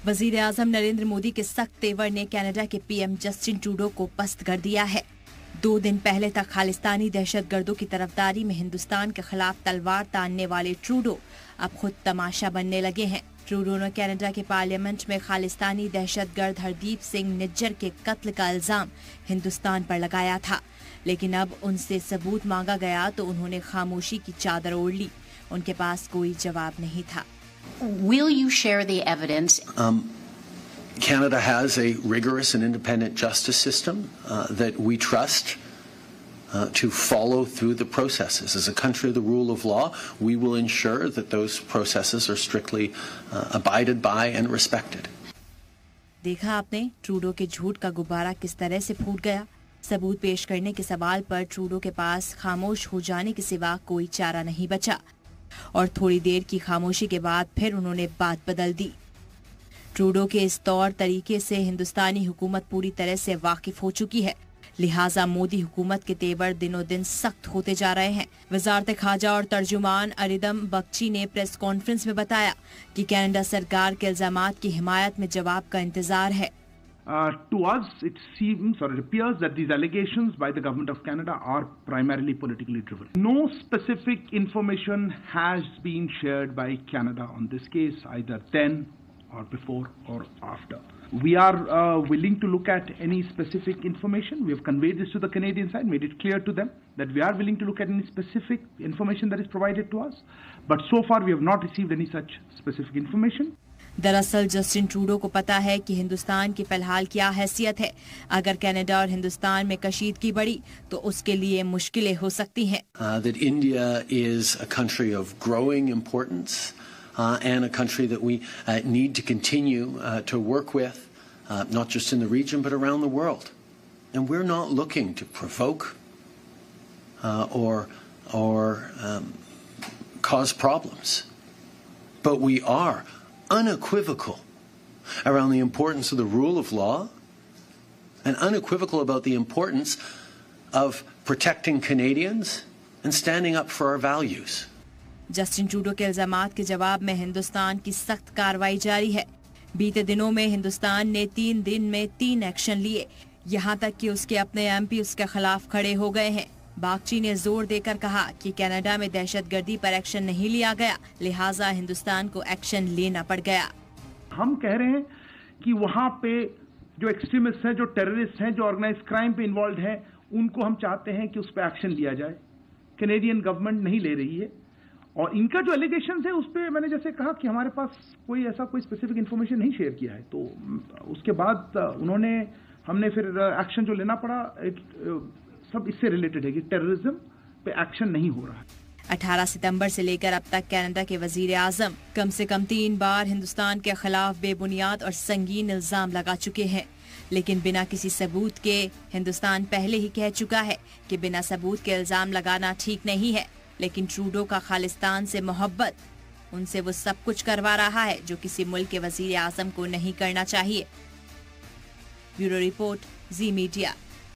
वजीर आजम नरेंद्र मोदी के सख्त तेवर ने कनाडा के पीएम जस्टिन ट्रूडो को पस्त कर दिया है। 2 दिन पहले तक खालिस्तानी दहशतगर्दों की तरफदारी में हिंदुस्तान के खिलाफ तलवार तानने वाले ट्रूडो अब खुद तमाशा बनने लगे हैं। ट्रूडो ने कनाडा के पार्लियामेंट में खालिस्तानी दहशतगर्द हरदीप सिंह निज्जर के कत्ल का इल्जाम हिंदुस्तान पर लगाया था, लेकिन अब उनसे सबूत मांगा गया तो उन्होंने खामोशी की चादर ओढ़ ली। उनके पास कोई जवाब नहीं था। Will you share the evidence? Canada has a rigorous and independent justice system that we trust to follow through the processes. As a country of the rule of law, we will ensure that those processes are strictly abided by and respected. देखा आपने Trudeau के झूठ का गुब्बारा किस तरह से फूट गया। सबूत पेश करने के सवाल पर ट्रूडो के पास खामोश हो जाने के सिवा कोई चारा नहीं बचा और थोड़ी देर की खामोशी के बाद फिर उन्होंने बात बदल दी। ट्रूडो के इस तौर तरीके से हिंदुस्तानी हुकूमत पूरी तरह से वाकिफ हो चुकी है, लिहाजा मोदी हुकूमत के तेवर दिनों दिन सख्त होते जा रहे हैं। वजारत खाजा और तर्जुमान अरिदम बख्शी ने प्रेस कॉन्फ्रेंस में बताया कि कनाडा सरकार के इल्जामात की हिमायत में जवाब का इंतजार है। To us, it seems or it appears that these allegations by the government of Canada are primarily politically driven. No specific information has been shared by Canada on this case, either then or before or after. We are willing to look at any specific information. We have conveyed this to the Canadian side, made it clear to them that we are willing to look at any specific information that is provided to us. But so far, we have not received any such specific information. दरअसल Justin Trudeau को पता है कि हिंदुस्तान की फिलहाल क्या हैसियत है। अगर कनाडा और हिंदुस्तान में कशीदगी बढ़ी तो उसके लिए मुश्किलें हो सकती हैं। That India is a country of growing importance and a country that we need to continue to work with, not just in the region but around the world. And we're not looking to provoke or cause problems, but we are unequivocal around the importance of the rule of law and unequivocal about the importance of protecting Canadians and standing up for our values. Justin Trudeau के इल्जामात के जवाब में हिंदुस्तान की सख्त कार्रवाई जारी है। बीते दिनों में हिंदुस्तान ने 3 दिन में 3 एक्शन लिए, यहाँ तक कि उसके अपने एमपी उसके खिलाफ खड़े हो गए हैं। बागची ने जोर देकर कहा कि कनाडा में दहशतगर्दी पर एक्शन नहीं लिया गया, लिहाजा हिंदुस्तान को एक्शन लेना पड़ गया। हम कह रहे हैं कि वहाँ पे जो एक्सट्रीमिस्ट हैं, जो टेररिस्ट हैं, जो ऑर्गेनाइज्ड क्राइम पे इन्वॉल्व हैं, उनको हम चाहते हैं कि उस पर एक्शन लिया जाए। कैनेडियन गवर्नमेंट नहीं ले रही है और इनका जो एलिगेशंस है उस पर मैंने जैसे कहा कि हमारे पास कोई स्पेसिफिक इन्फॉर्मेशन नहीं शेयर किया है। तो उसके बाद हमने फिर एक्शन जो लेना पड़ा सब इससे रिलेटेड है कि टेररिज्म पे एक्शन नहीं हो रहा है। 18 सितंबर से लेकर अब तक कनाडा के वजीर आजम कम से कम 3 बार हिंदुस्तान के खिलाफ बेबुनियाद और संगीन इल्जाम लगा चुके हैं, लेकिन बिना किसी सबूत के। हिंदुस्तान पहले ही कह चुका है कि बिना सबूत के इल्जाम लगाना ठीक नहीं है, लेकिन ट्रूडो का खालिस्तान से मोहब्बत उनसे वो सब कुछ करवा रहा है जो किसी मुल्क के वजीर आजम को नहीं करना चाहिए। ब्यूरो रिपोर्ट, जी मीडिया।